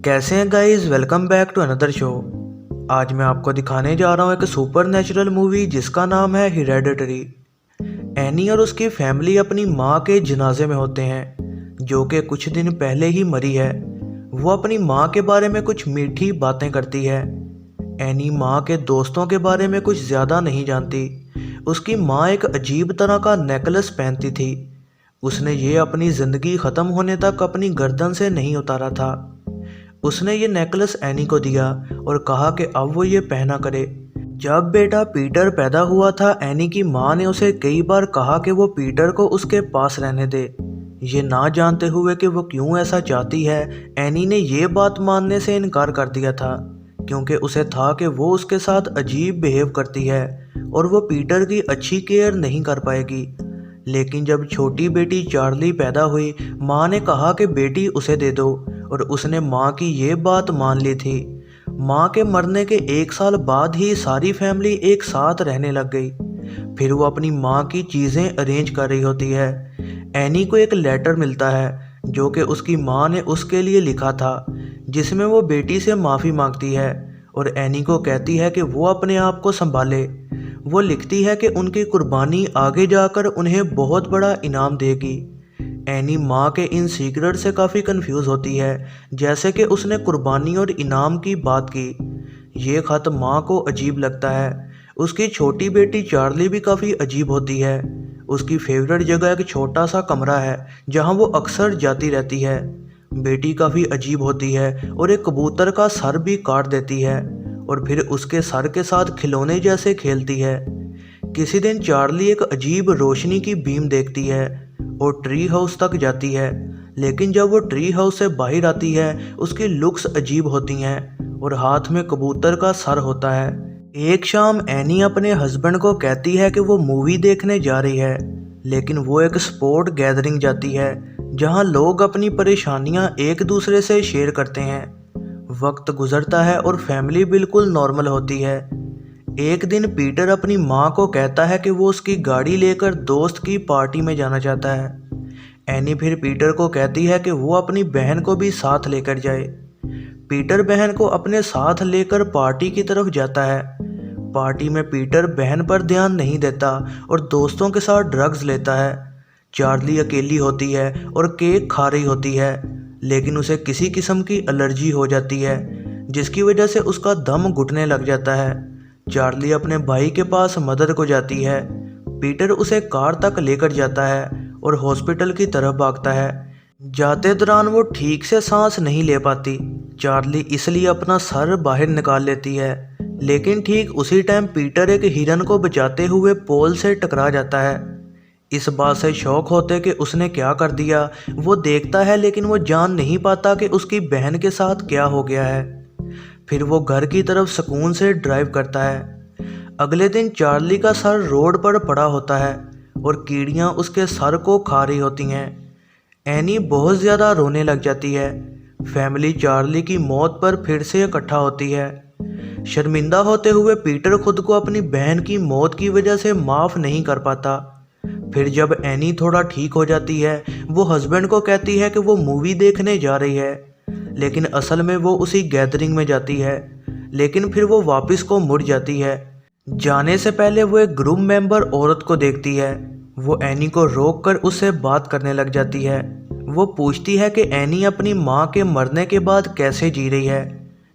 कैसे हैं guys. Welcome back to another show. आज मैं आपको दिखाने जा रहा हूँ एक सुपर नेचुरल मूवी जिसका नाम है हेरेडिटरी। एनी और उसकी फैमिली अपनी माँ के जनाजे में होते हैं जो कि कुछ दिन पहले ही मरी है। वो अपनी माँ के बारे में कुछ मीठी बातें करती है। एनी माँ के दोस्तों के बारे में कुछ ज़्यादा नहीं जानती। उसकी माँ एक अजीब तरह का नेकलेस पहनती थी। उसने ये अपनी ज़िंदगी ख़त्म होने तक अपनी गर्दन से नहीं उतारा था। उसने ये नेकलेस एनी को दिया और कहा कि अब वो ये पहना करे। जब बेटा पीटर पैदा हुआ था, एनी की माँ ने उसे कई बार कहा कि वो पीटर को उसके पास रहने दे। ये ना जानते हुए कि वो क्यों ऐसा चाहती है, एनी ने ये बात मानने से इनकार कर दिया था क्योंकि उसे था कि वो उसके साथ अजीब बिहेव करती है और वो पीटर की अच्छी केयर नहीं कर पाएगी। लेकिन जब छोटी बेटी चार्ली पैदा हुई, माँ ने कहा कि बेटी उसे दे दो और उसने माँ की ये बात मान ली थी। माँ के मरने के 1 साल बाद ही सारी फैमिली एक साथ रहने लग गई। फिर वो अपनी माँ की चीज़ें अरेंज कर रही होती है। एनी को एक लेटर मिलता है जो कि उसकी माँ ने उसके लिए लिखा था, जिसमें वो बेटी से माफ़ी मांगती है और एनी को कहती है कि वो अपने आप को संभाले। वो लिखती है कि उनकी कुर्बानी आगे जाकर उन्हें बहुत बड़ा इनाम देगी। एनी माँ के इन सीक्रेट से काफ़ी कंफ्यूज होती है, जैसे कि उसने कुर्बानी और इनाम की बात की। ये खत माँ को अजीब लगता है। उसकी छोटी बेटी चार्ली भी काफ़ी अजीब होती है। उसकी फेवरेट जगह एक छोटा सा कमरा है जहाँ वो अक्सर जाती रहती है। बेटी काफ़ी अजीब होती है और एक कबूतर का सर भी काट देती है और फिर उसके सर के साथ खिलौने जैसे खेलती है। किसी दिन चार्ली एक अजीब रोशनी की बीम देखती है और ट्री हाउस तक जाती है, लेकिन जब वो ट्री हाउस से बाहर आती है उसकी लुक्स अजीब होती हैं और हाथ में कबूतर का सर होता है। एक शाम एनी अपने हस्बैंड को कहती है कि वो मूवी देखने जा रही है, लेकिन वो एक स्पोर्ट गैदरिंग जाती है जहां लोग अपनी परेशानियां एक दूसरे से शेयर करते हैं। वक्त गुजरता है और फैमिली बिल्कुल नॉर्मल होती है। एक दिन पीटर अपनी माँ को कहता है कि वो उसकी गाड़ी लेकर दोस्त की पार्टी में जाना चाहता है। एनी फिर पीटर को कहती है कि वो अपनी बहन को भी साथ लेकर जाए। पीटर बहन को अपने साथ लेकर पार्टी की तरफ जाता है। पार्टी में पीटर बहन पर ध्यान नहीं देता और दोस्तों के साथ ड्रग्स लेता है। चार्ली अकेली होती है और केक खा रही होती है, लेकिन उसे किसी किस्म की एलर्जी हो जाती है जिसकी वजह से उसका दम घुटने लग जाता है। चार्ली अपने भाई के पास मदद को जाती है। पीटर उसे कार तक लेकर जाता है और हॉस्पिटल की तरफ भागता है। जाते दौरान वो ठीक से सांस नहीं ले पाती। चार्ली इसलिए अपना सर बाहर निकाल लेती है, लेकिन ठीक उसी टाइम पीटर एक हिरन को बचाते हुए पोल से टकरा जाता है। इस बात से शौक होते कि उसने क्या कर दिया, वो देखता है लेकिन वो जान नहीं पाता कि उसकी बहन के साथ क्या हो गया है। फिर वो घर की तरफ सुकून से ड्राइव करता है। अगले दिन चार्ली का सर रोड पर पड़ा होता है और कीड़ियाँ उसके सर को खा रही होती हैं। एनी बहुत ज़्यादा रोने लग जाती है। फैमिली चार्ली की मौत पर फिर से इकट्ठा होती है। शर्मिंदा होते हुए पीटर खुद को अपनी बहन की मौत की वजह से माफ़ नहीं कर पाता। फिर जब एनी थोड़ा ठीक हो जाती है, वो हस्बैंड को कहती है कि वो मूवी देखने जा रही है, लेकिन असल में वो उसी गैदरिंग में जाती है। लेकिन फिर वो वापस को मुड़ जाती है। जाने से पहले वो एक ग्रुप मेंबर औरत को देखती है। वो एनी को रोक कर उससे बात करने लग जाती है। वो पूछती है कि एनी अपनी माँ के मरने के बाद कैसे जी रही है।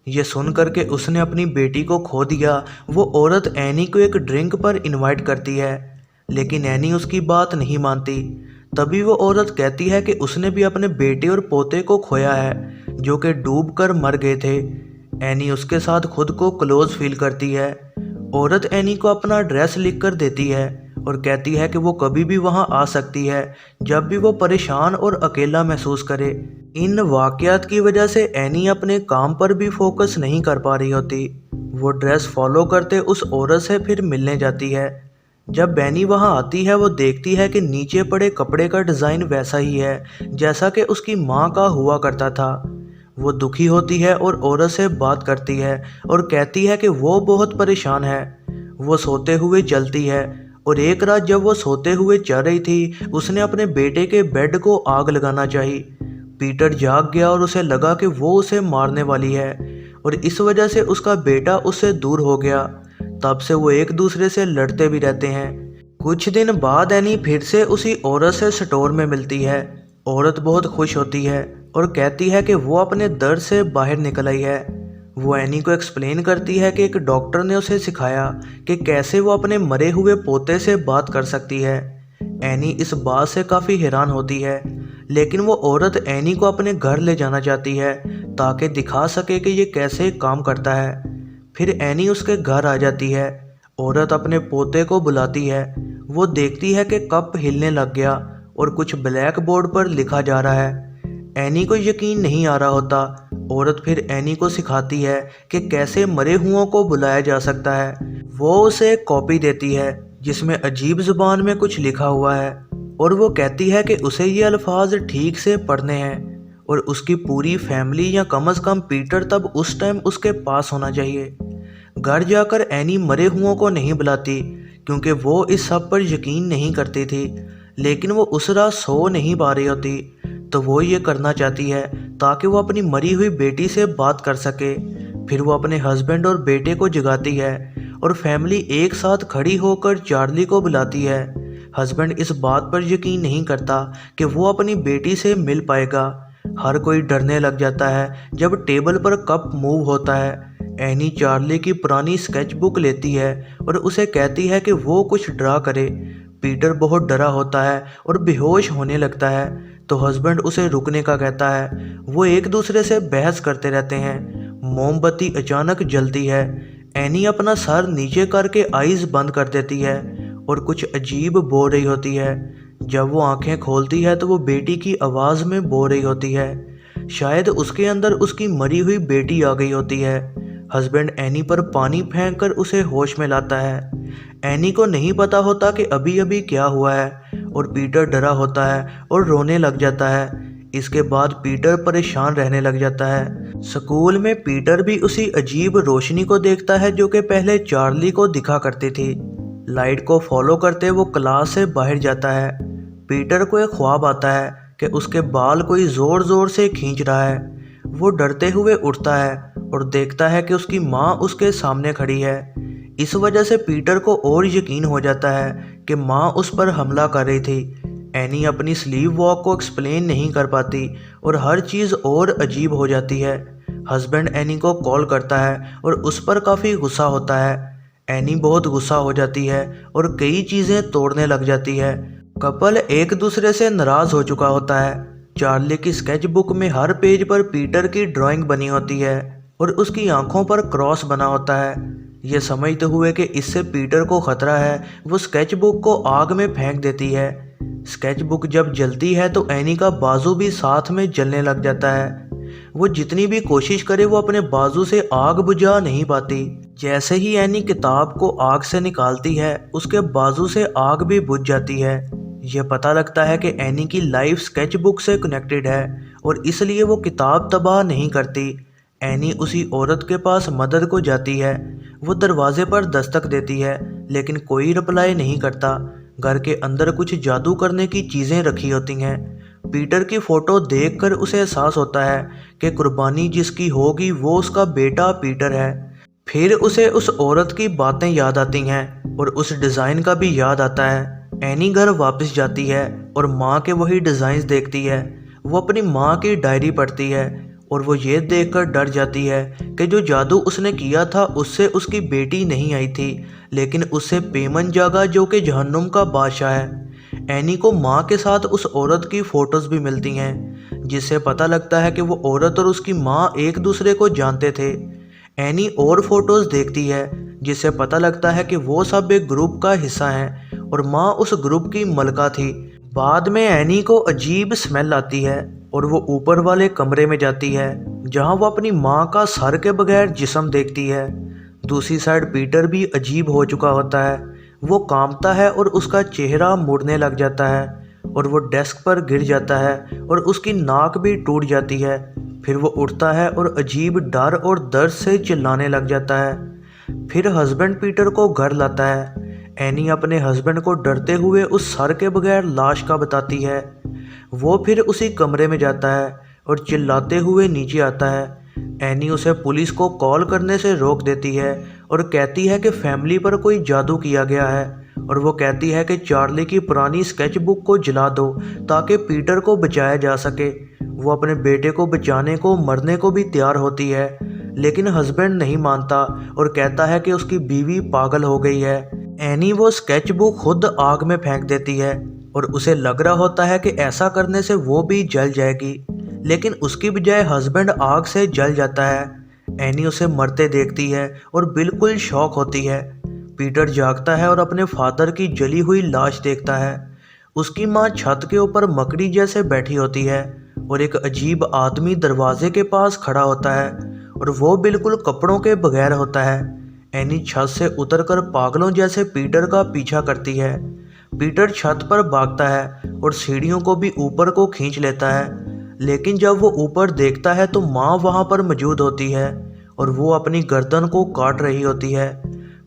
ये सुन कर के उसने अपनी बेटी को खो दिया। वो औरत एनी को एक ड्रिंक पर इनवाइट करती है, लेकिन एनी उसकी बात नहीं मानती। तभी वो औरत कहती है कि उसने भी अपने बेटे और पोते को खोया है जो कि डूब कर मर गए थे। एनी उसके साथ खुद को क्लोज फील करती है। औरत एनी को अपना एड्रेस लिख कर देती है और कहती है कि वो कभी भी वहां आ सकती है जब भी वो परेशान और अकेला महसूस करे। इन वाक़यात की वजह से एनी अपने काम पर भी फोकस नहीं कर पा रही होती। वो ड्रेस फॉलो करते उस औरत से फिर मिलने जाती है। जब बैनी वहां आती है, वो देखती है कि नीचे पड़े कपड़े का डिज़ाइन वैसा ही है जैसा कि उसकी माँ का हुआ करता था। वो दुखी होती है और औरत से बात करती है और कहती है कि वो बहुत परेशान है। वो सोते हुए चलती है और एक रात जब वो सोते हुए चल रही थी, उसने अपने बेटे के बेड को आग लगाना चाही, पीटर जाग गया और उसे लगा कि वो उसे मारने वाली है और इस वजह से उसका बेटा उससे दूर हो गया। तब से वो एक दूसरे से लड़ते भी रहते हैं। कुछ दिन बाद एनी फिर से उसी औरत से स्टोर में मिलती है। औरत बहुत खुश होती है और कहती है कि वो अपने दर्द से बाहर निकल आई है। वो एनी को एक्सप्लेन करती है कि एक डॉक्टर ने उसे सिखाया कि कैसे वो अपने मरे हुए पोते से बात कर सकती है। एनी इस बात से काफ़ी हैरान होती है, लेकिन वो औरत एनी को अपने घर ले जाना चाहती है ताकि दिखा सके कि ये कैसे काम करता है। फिर एनी उसके घर आ जाती है। औरत अपने पोते को बुलाती है। वो देखती है कि कप हिलने लग गया और कुछ ब्लैक बोर्ड पर लिखा जा रहा है। एनी को यकीन नहीं आ रहा होता। औरत फिर एनी को सिखाती है कि कैसे मरे हुओं को बुलाया जा सकता है। वो उसे एक कॉपी देती है जिसमें अजीब जुबान में कुछ लिखा हुआ है और वो कहती है कि उसे ये अल्फाज ठीक से पढ़ने हैं और उसकी पूरी फैमिली या कम से कम पीटर तब उस टाइम उसके पास होना चाहिए। घर जाकर एनी मरे हुओं को नहीं बुलाती क्योंकि वो इस सब पर यकीन नहीं करती थी, लेकिन वो उस रात सो नहीं पा रही होती, तो वो ये करना चाहती है ताकि वो अपनी मरी हुई बेटी से बात कर सके। फिर वो अपने हस्बैंड और बेटे को जगाती है और फैमिली एक साथ खड़ी होकर चार्ली को बुलाती है। हस्बैंड इस बात पर यकीन नहीं करता कि वो अपनी बेटी से मिल पाएगा। हर कोई डरने लग जाता है जब टेबल पर कप मूव होता है। एनी चार्ली की पुरानी स्केच बुक लेती है और उसे कहती है कि वो कुछ ड्रा करे। पीटर बहुत डरा होता है और बेहोश होने लगता है, तो हस्बैंड उसे रुकने का कहता है। वो एक दूसरे से बहस करते रहते हैं। मोमबत्ती अचानक जलती है। एनी अपना सर नीचे करके आईज बंद कर देती है और कुछ अजीब बोल रही होती है। जब वो आंखें खोलती है तो वो बेटी की आवाज़ में बोल रही होती है। शायद उसके अंदर उसकी मरी हुई बेटी आ गई होती है। हस्बैंड एनी पर पानी फेंककर उसे होश में लाता है। एनी को नहीं पता होता कि अभी अभी क्या हुआ है और पीटर डरा होता है और रोने लग जाता है। इसके बाद पीटर परेशान रहने लग जाता है। स्कूल में पीटर भी उसी अजीब रोशनी को देखता है जो कि पहले चार्ली को दिखा करती थी। लाइट को फॉलो करते वो क्लास से बाहर जाता है। पीटर को एक ख्वाब आता है कि उसके बाल कोई ज़ोर ज़ोर से खींच रहा है। वो डरते हुए उठता है और देखता है कि उसकी माँ उसके सामने खड़ी है। इस वजह से पीटर को और यकीन हो जाता है कि माँ उस पर हमला कर रही थी। एनी अपनी स्लीव वॉक को एक्सप्लेन नहीं कर पाती और हर चीज़ और अजीब हो जाती है। हस्बैंड एनी को कॉल करता है और उस पर काफ़ी गुस्सा होता है। एनी बहुत गुस्सा हो जाती है और कई चीज़ें तोड़ने लग जाती है। कपल एक दूसरे से नाराज़ हो चुका होता है। चार्ली की स्केच बुक में हर पेज पर पीटर की ड्राइंग बनी होती है और उसकी आंखों पर क्रॉस बना होता है। ये समझते हुए कि इससे पीटर को खतरा है, वो स्केच बुक को आग में फेंक देती है। स्केच बुक जब जलती है तो एनी का बाजू भी साथ में जलने लग जाता है। वो जितनी भी कोशिश करे वो अपने बाजू से आग बुझा नहीं पाती। जैसे ही एनी किताब को आग से निकालती है उसके बाजू से आग भी बुझ जाती है। यह पता लगता है कि एनी की लाइफ स्केच बुक से कनेक्टेड है और इसलिए वो किताब तबाह नहीं करती। एनी उसी औरत के पास मदद को जाती है। वो दरवाजे पर दस्तक देती है लेकिन कोई रिप्लाई नहीं करता। घर के अंदर कुछ जादू करने की चीज़ें रखी होती हैं। पीटर की फ़ोटो देखकर उसे एहसास होता है कि कुर्बानी जिसकी होगी वो उसका बेटा पीटर है। फिर उसे उस औरत की बातें याद आती हैं और उस डिज़ाइन का भी याद आता है। एनी घर वापस जाती है और माँ के वही डिज़ाइंस देखती है। वो अपनी माँ की डायरी पढ़ती है और वो ये देखकर डर जाती है कि जो जादू उसने किया था उससे उसकी बेटी नहीं आई थी, लेकिन उससे पेमन जागा जो कि जहन्नुम का बादशाह है। एनी को माँ के साथ उस औरत की फ़ोटोज़ भी मिलती हैं, जिससे पता लगता है कि वो औरत और उसकी माँ एक दूसरे को जानते थे। एनी और फोटोज़ देखती है जिससे पता लगता है कि वो सब एक ग्रुप का हिस्सा हैं और माँ उस ग्रुप की मलका थी। बाद में एनी को अजीब स्मेल आती है और वो ऊपर वाले कमरे में जाती है जहाँ वो अपनी माँ का सर के बगैर जिस्म देखती है। दूसरी साइड पीटर भी अजीब हो चुका होता है। वो कांपता है और उसका चेहरा मुड़ने लग जाता है और वो डेस्क पर गिर जाता है और उसकी नाक भी टूट जाती है। फिर वो उठता है और अजीब डर और दर्द से चिल्लाने लग जाता है। फिर हस्बैंड पीटर को घर लाता है। एनी अपने हस्बैंड को डरते हुए उस सर के बगैर लाश का बताती है। वो फिर उसी कमरे में जाता है और चिल्लाते हुए नीचे आता है। एनी उसे पुलिस को कॉल करने से रोक देती है और कहती है कि फैमिली पर कोई जादू किया गया है, और वो कहती है कि चार्ली की पुरानी स्केच बुक को जला दो ताकि पीटर को बचाया जा सके। वो अपने बेटे को बचाने को मरने को भी तैयार होती है, लेकिन हस्बैंड नहीं मानता और कहता है कि उसकी बीवी पागल हो गई है। एनी वो स्केच बुक खुद आग में फेंक देती है और उसे लग रहा होता है कि ऐसा करने से वो भी जल जाएगी, लेकिन उसकी बजाय हस्बैंड आग से जल जाता है। एनी उसे मरते देखती है और बिल्कुल शॉक होती है। पीटर जागता है और अपने फादर की जली हुई लाश देखता है। उसकी माँ छत के ऊपर मकड़ी जैसे बैठी होती है और एक अजीब आदमी दरवाजे के पास खड़ा होता है और वो बिल्कुल कपड़ों के बगैर होता है। एनी छत से उतरकर पागलों जैसे पीटर का पीछा करती है। पीटर छत पर भागता है और सीढ़ियों को भी ऊपर को खींच लेता है, लेकिन जब वो ऊपर देखता है तो माँ वहाँ पर मौजूद होती है और वो अपनी गर्दन को काट रही होती है।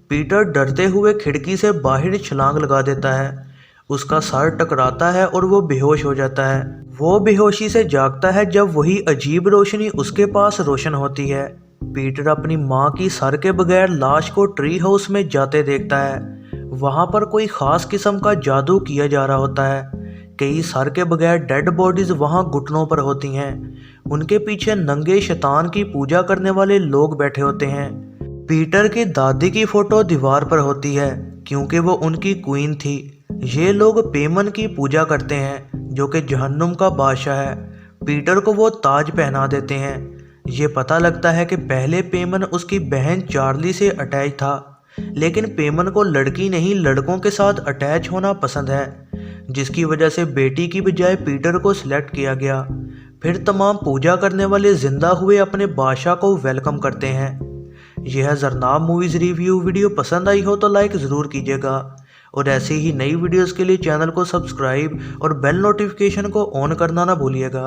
पीटर डरते हुए खिड़की से बाहर छलांग लगा देता है। उसका सर टकराता है और वो बेहोश हो जाता है। वो बेहोशी से जागता है जब वही अजीब रोशनी उसके पास रोशन होती है। पीटर अपनी माँ की सर के बगैर लाश को ट्री हाउस में जाते देखता है। वहाँ पर कोई ख़ास किस्म का जादू किया जा रहा होता है। कई सर के बगैर डेड बॉडीज़ वहाँ घुटनों पर होती हैं। उनके पीछे नंगे शैतान की पूजा करने वाले लोग बैठे होते हैं। पीटर की दादी की फ़ोटो दीवार पर होती है क्योंकि वो उनकी क्वीन थी। ये लोग पेमन की पूजा करते हैं जो कि जहन्नुम का बादशाह है। पीटर को वो ताज पहना देते हैं। ये पता लगता है कि पहले पेमन उसकी बहन चार्ली से अटैच था, लेकिन पेमन को लड़की नहीं लड़कों के साथ अटैच होना पसंद है, जिसकी वजह से बेटी की बजाय पीटर को सिलेक्ट किया गया। फिर तमाम पूजा करने वाले जिंदा हुए अपने बादशाह को वेलकम करते हैं। यह जरनाब मूवीज़ रिव्यू वीडियो पसंद आई हो तो लाइक ज़रूर कीजिएगा, और ऐसी ही नई वीडियोस के लिए चैनल को सब्सक्राइब और बेल नोटिफिकेशन को ऑन करना ना भूलिएगा।